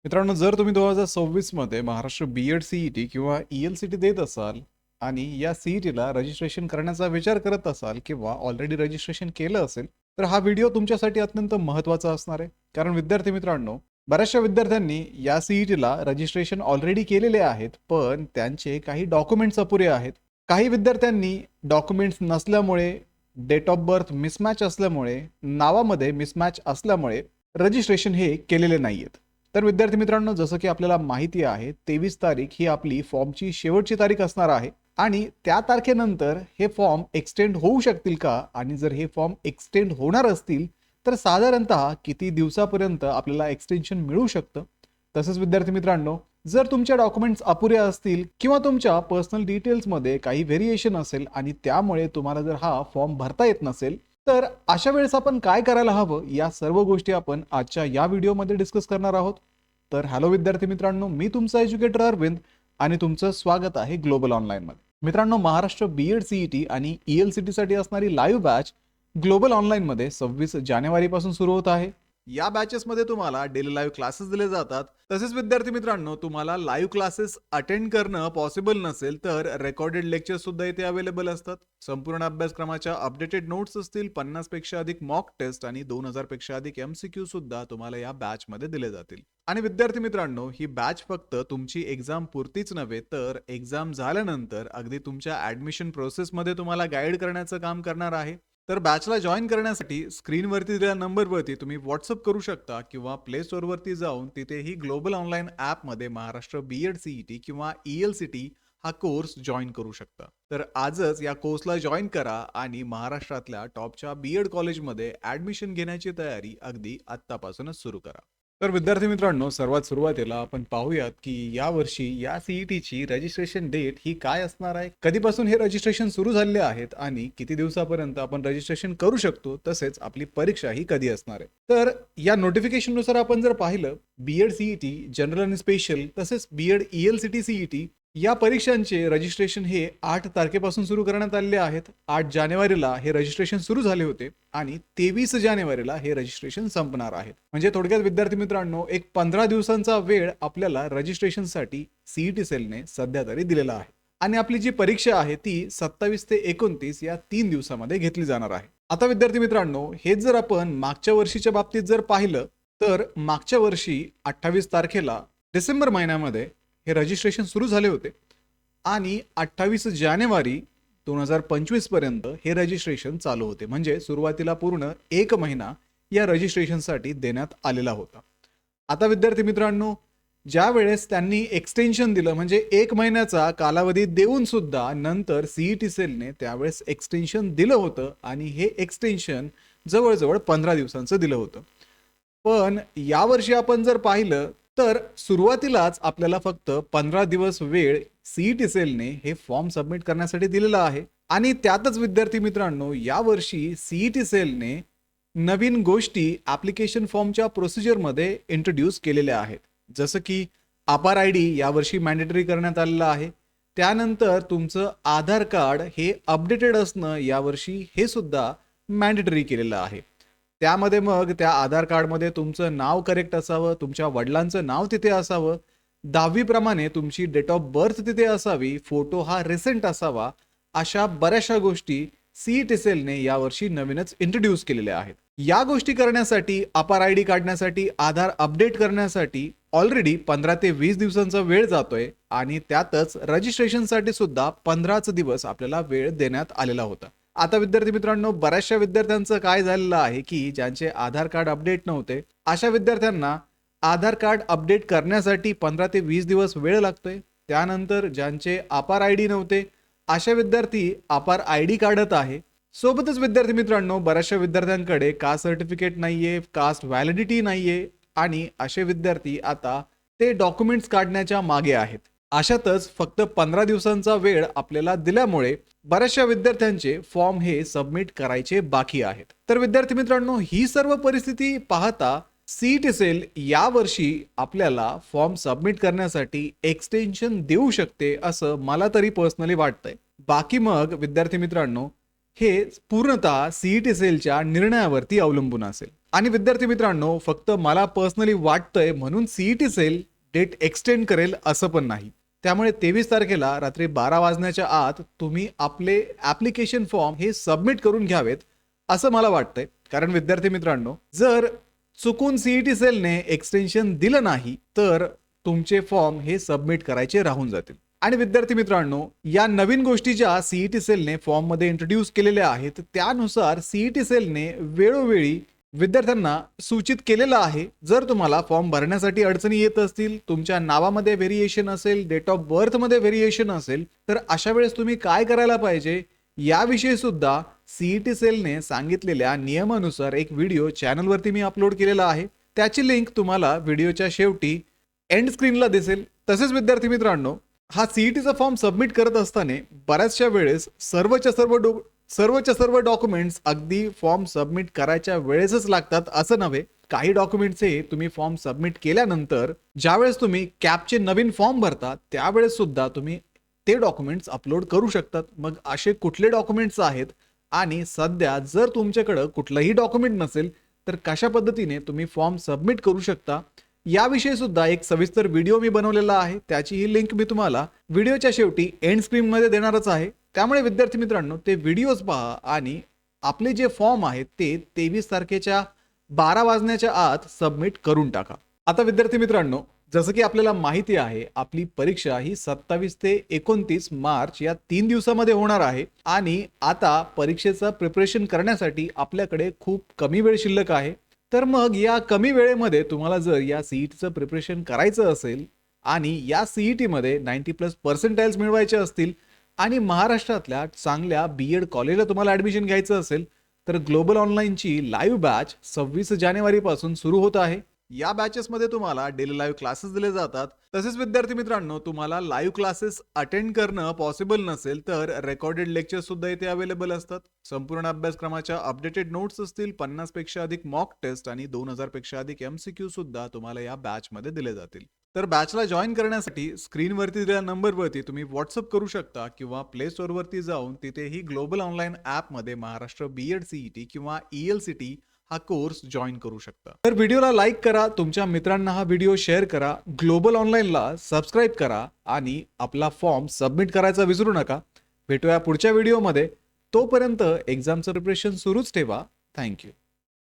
मित्रांनो, जर तुम्ही 2026 मध्ये महाराष्ट्र बी-एड सी-ई-टी किंवा ई-एल-सी-टी देत असाल आणि या सी-ई-टीला रजिस्ट्रेशन करण्याचा विचार करत असाल किंवा ऑलरेडी रजिस्ट्रेशन केलं असेल, तर हा व्हिडिओ तुमच्यासाठी अत्यंत महत्त्वाचा असणार आहे. कारण विद्यार्थी मित्रांनो, बऱ्याचशा विद्यार्थ्यांनी या सी-ई-टीला रजिस्ट्रेशन ऑलरेडी केलेले आहेत, पण त्यांचे काही डॉक्युमेंट्स अपुरे आहेत. काही विद्यार्थ्यांनी डॉक्युमेंट्स नसल्यामुळे, डेट ऑफ बर्थ मिसमॅच असल्यामुळे, नावामध्ये मिसमॅच असल्यामुळे रजिस्ट्रेशन हे केलेले नाहीयेत. तर विद्यार्थी मित्रांनो, जसं की आपल्याला माहिती आहे 23 तारीख ही आपली फॉर्मची शेवटची तारीख असणार आहे आणि त्या तारखेनंतर हे फॉर्म एक्सटेंड होऊ शकतील का, आणि जर हे फॉर्म एक्सटेंड होणार असतील तर साधारणतः किती दिवसापर्यंत आपल्याला एक्सटेन्शन मिळू शकतं. तसंच विद्यार्थी मित्रांनो, जर तुमच्या डॉक्युमेंट्स अपुऱ्या असतील किंवा तुमच्या पर्सनल डिटेल्समध्ये काही व्हेरिएशन असेल आणि त्यामुळे तुम्हाला जर हा फॉर्म भरता येत नसेल, तर अशा वेळेस आपण काय करायला हवं, या सर्व गोष्टी आपण आजच्या या व्हिडिओमध्ये डिस्कस करणार आहोत. तर हॅलो विद्यार्थी मित्रांनो, मी तुमचा एज्युकेटर अरविंद आणि तुमचं स्वागत आहे ग्लोबल ऑनलाईनमध्ये. मित्रांनो, महाराष्ट्र बी-एड सी-ई-टी आणि ई-एल-सी-टी साठी असणारी लाईव्ह बॅच ग्लोबल ऑनलाईनमध्ये 26 जानेवारीपासून सुरू होत आहे. या बॅचेसमध्ये तुम्हाला डेली लाईव्ह क्लासेस दिले जातात. तसेच विद्यार्थी मित्रांनो, तुम्हाला लाईव्ह क्लासेस अटेंड करणं पॉसिबल नसेल तर रेकॉर्डेड लेक्चर सुद्धा इथे अवेलेबल असतात. संपूर्ण अभ्यासक्रमाच्या अपडेटेड नोट्स असतील, 50 पेक्षा अधिक मॉक टेस्ट आणि 2000 पेक्षा अधिक MCQ सुद्धा तुम्हाला या बॅच मध्ये दिले जातील. आणि विद्यार्थी मित्रांनो, ही बॅच फक्त तुमची एक्झाम पुरतीच नव्हे तर एक्झाम झाल्यानंतर अगदी तुमच्या ऍडमिशन प्रोसेस मध्ये तुम्हाला गाईड करण्याचं काम करणार आहे. तर बॅचला जॉईन करण्यासाठी स्क्रीनवरती दिलेल्या नंबरवरती तुम्ही व्हॉट्सअप करू शकता किंवा प्ले स्टोअरवरती जाऊन तिथेही ग्लोबल ऑनलाईन ॲपमध्ये महाराष्ट्र बी-एड सी-ई-टी किंवा ई-एल-सी-टी हा कोर्स जॉईन करू शकता. तर आजच या कोर्सला जॉईन करा आणि महाराष्ट्रातल्या टॉपच्या बी-एड कॉलेजमध्ये ॲडमिशन घेण्याची तयारी अगदी आत्तापासूनच सुरू करा. तर विद्यार्थी मित्रांनो, सर्वात सुरुवातीला आपण पाहूयात की यावर्षी या सी-ई-टीची रजिस्ट्रेशन डेट ही काय असणार आहे, कधीपासून हे रजिस्ट्रेशन सुरू झाले आहेत आणि किती दिवसापर्यंत आपण रजिस्ट्रेशन करू शकतो, तसेच आपली परीक्षा ही कधी असणार आहे. तर या नोटिफिकेशननुसार आपण जर पाहिलं, बी-एड सी-ई-टी, जनरल आणि स्पेशल तसेच बी-एड ई-एल-सी-टी सी-ई-टी या परीक्षांचे रजिस्ट्रेशन हे 8 तारखेपासून सुरू करण्यात आले आहेत. 8 जानेवारीला हे रजिस्ट्रेशन सुरू झाले होते आणि 23 जानेवारीला हे रजिस्ट्रेशन संपणार आहे. म्हणजे थोडक्यात विद्यार्थी मित्रांनो, एक 15 दिवसांचा वेळ आपल्याला रजिस्ट्रेशनसाठी सी-ई-टी सेलने सध्या तरी दिलेला आहे. आणि आपली जी परीक्षा आहे ती 27 ते 29 या 3 दिवसामध्ये घेतली जाणार आहे. आता विद्यार्थी मित्रांनो, हे जर आपण मागच्या वर्षीच्या बाबतीत जर पाहिलं तर मागच्या वर्षी 28 तारखेला डिसेंबर महिन्यामध्ये हे रजिस्ट्रेशन सुरू झाले होते आणि 28 जानेवारी 2025 पर्यंत हे रजिस्ट्रेशन चालू होते. म्हणजे सुरुवातीला पूर्ण 1 महिना या रजिस्ट्रेशनसाठी देण्यात आलेला होता. आता विद्यार्थी मित्रांनो, ज्या वेळेस त्यांनी एक्सटेन्शन दिलं, म्हणजे 1 महिन्याचा कालावधी देऊन सुद्धा नंतर सी-ई-टी सेलने त्यावेळेस एक्सटेन्शन दिलं होतं आणि हे एक्सटेन्शन जवळजवळ 15 दिवसांचं दिलं होतं. पण यावर्षी आपण जर पाहिलं तर सुरुवातीलाच आपल्याला फक्त 15 दिवस वेळ सी-ई-टी सेलने हे फॉर्म सबमिट करण्यासाठी दिलेला आहे. आणि त्यातच विद्यार्थी मित्रांनो, यावर्षी सी-ई-टी सेलने नवीन गोष्टी ऍप्लिकेशन फॉर्मच्या प्रोसिजरमध्ये इंट्रोड्यूस केलेल्या आहेत. जसं की आधार आय-डी यावर्षी मॅन्डेटरी करण्यात आलेलं आहे. त्यानंतर तुमचं आधार कार्ड हे अपडेटेड असणं यावर्षी हे सुद्धा मॅन्डेटरी केलेलं आहे. त्यामध्ये मग त्या आधार कार्डमध्ये तुमचं नाव करेक्ट असावं, तुमच्या वडिलांचं नाव तिथे असावं, 10वी प्रमाणे तुमची डेट ऑफ बर्थ तिथे असावी, फोटो हा रिसेंट असावा, अशा बऱ्याचशा गोष्टी सी-ई-टी सेलने यावर्षी नवीनच इंट्रोड्यूस केलेल्या आहेत. या गोष्टी करण्यासाठी, आधार आय-डी काढण्यासाठी, आधार अपडेट करण्यासाठी ऑलरेडी 15 ते 20 दिवसांचा वेळ जातोय आणि त्यातच रजिस्ट्रेशनसाठी सुद्धा 15 दिवस आपल्याला वेळ देण्यात आलेला होता. आता विद्यार्थी मित्रांनो, बऱ्याचशा विद्यार्थ्यांचं काय झालेलं आहे की ज्यांचे आधार कार्ड अपडेट नव्हते, अशा विद्यार्थ्यांना आधार कार्ड अपडेट करण्यासाठी 15 ते 20 दिवस वेळ लागतोय. त्यानंतर ज्यांचे आधार आय-डी नव्हते, अशा विद्यार्थी आधार आय-डी काढत आहे. सोबतच विद्यार्थी मित्रांनो, बऱ्याचशा विद्यार्थ्यांकडे कास्ट सर्टिफिकेट नाहीये, कास्ट व्हॅलिडिटी नाहीये आणि असे विद्यार्थी आता ते डॉक्युमेंट्स काढण्याच्या मागे आहेत. अशातच फक्त 15 दिवसांचा वेळ आपल्याला दिल्यामुळे बऱ्याचशा विद्यार्थ्यांचे फॉर्म हे सबमिट करायचे बाकी आहेत. तर विद्यार्थी मित्रांनो, ही सर्व परिस्थिती पाहता सी-ई-टी सेल यावर्षी आपल्याला फॉर्म सबमिट करण्यासाठी एक्सटेन्शन देऊ शकते असं मला तरी पर्सनली वाटतंय. बाकी मग विद्यार्थी मित्रांनो, हे पूर्णतः सी-ई-टी सेलच्या निर्णयावरती अवलंबून असेल. आणि विद्यार्थी मित्रांनो, फक्त मला पर्सनली वाटतंय म्हणून सीईटी सेल डेट एक्सटेंड करेल असं पण नाही. त्यामुळे 23 तारखेला रात्री 12 वाजण्याच्या आत तुम्ही आपले ऍप्लिकेशन फॉर्म हे सबमिट करून घ्यावेत असं मला वाटतंय. कारण विद्यार्थी मित्रांनो, जर चुकून सीईटी सेलने एक्सटेन्शन दिलं नाही तर तुमचे फॉर्म हे सबमिट करायचे राहून जातील. आणि विद्यार्थी मित्रांनो, या नवीन गोष्टी ज्या सीईटी सेलने फॉर्ममध्ये इंट्रोड्यूस केलेल्या आहेत त्यानुसार सीईटी सेलने वेळोवेळी विद्यार्थ्यांना सूचित केलेलं आहे. जर तुम्हाला फॉर्म भरण्यासाठी अडचणी येत असतील, तुमच्या नावामध्ये व्हेरिएशन असेल, डेट ऑफ बर्थमध्ये व्हेरिएशन असेल, तर अशा वेळेस तुम्ही काय करायला पाहिजे याविषयी सुद्धा सीईटी सेलने सांगितलेल्या नियमानुसार एक व्हिडिओ चॅनलवरती मी अपलोड केलेला आहे. त्याची लिंक तुम्हाला व्हिडिओच्या शेवटी एंड स्क्रीनला दिसेल. तसेच विद्यार्थी मित्रांनो, हा सीईटीचा फॉर्म सबमिट करत असताना बऱ्याचशा वेळेस सर्वच्या सर्व डॉक्युमेंट्स अगदी फॉर्म सबमिट करायच्या वेळेसच लागतात असं नव्हे. काही डॉक्युमेंट्सचे तुम्ही फॉर्म सबमिट केल्यानंतर ज्यावेळेस तुम्ही कॅपचे नवीन फॉर्म भरता त्यावेळेस सुद्धा तुम्ही ते डॉक्युमेंट्स अपलोड करू शकतात. मग असे कुठले डॉक्युमेंट्स आहेत आणि सध्या जर तुमच्याकडे कुठलंही डॉक्युमेंट नसेल तर कशा पद्धतीने तुम्ही फॉर्म सबमिट करू शकता याविषयी सुद्धा एक सविस्तर व्हिडिओ मी बनवलेला आहे. त्याची ही लिंक मी तुम्हाला व्हिडिओच्या शेवटी एंड स्क्रीनमध्ये देणारच आहे. त्यामुळे विद्यार्थी मित्रांनो, ते व्हिडिओज पहा आणि आपले जे फॉर्म आहेत ते 23 तारखेच्या 12 वाजण्याच्या आत सबमिट करून टाका. आता विद्यार्थी मित्रांनो, जसं की आपल्याला माहिती आहे आपली परीक्षा ही 27 ते 29 मार्च या 3 दिवसामध्ये होणार आहे आणि आता परीक्षेचं प्रिपरेशन करण्यासाठी आपल्याकडे खूप कमी वेळ शिल्लक आहे. तर मग या कमी वेळेमध्ये तुम्हाला जर या सीईटीचं प्रिपरेशन करायचं असेल आणि या सीईटीमध्ये 90+ पर्सेंटाइल्स मिळवायचे असतील आणि महाराष्ट्रातल्या चांगल्या बीएड कॉलेजला तुम्हाला ऍडमिशन घ्यायचं असेल तर ग्लोबल ऑनलाईनची लाईव्ह बॅच 26 जानेवारीपासून सुरू होत आहे. या बॅचेसमध्ये तुम्हाला डेली लाईव्ह क्लासेस दिले जातात. तसेच विद्यार्थी मित्रांनो, तुम्हाला लाईव्ह क्लासेस अटेंड करणं पॉसिबल नसेल तर रेकॉर्डेड लेक्चर सुद्धा इथे अवेलेबल असतात. संपूर्ण अभ्यासक्रमाच्या अपडेटेड नोट्स असतील, 50 पेक्षा अधिक मॉक टेस्ट आणि 2000 पेक्षा अधिक MCQ सुद्धा तुम्हाला या बॅचमध्ये दिले जातील. तर बॅचला जॉईन करण्यासाठी स्क्रीनवरती दिलेल्या नंबरवरती तुम्ही व्हॉट्सअप करू शकता किंवा प्ले स्टोअरवरती जाऊन तिथेही ग्लोबल ऑनलाईन ॲपमध्ये महाराष्ट्र बीएड सीईटी किंवा ELCT हा कोर्स जॉईन करू शकता. तर व्हिडिओला लाईक करा, तुमच्या मित्रांना हा व्हिडिओ शेअर करा, ग्लोबल ऑनलाईनला सबस्क्राईब करा आणि आपला फॉर्म सबमिट करायचा विसरू नका. भेटूया पुढच्या व्हिडिओमध्ये. तोपर्यंत एक्झामचं प्रिपरेशन सुरूच ठेवा. थँक्यू.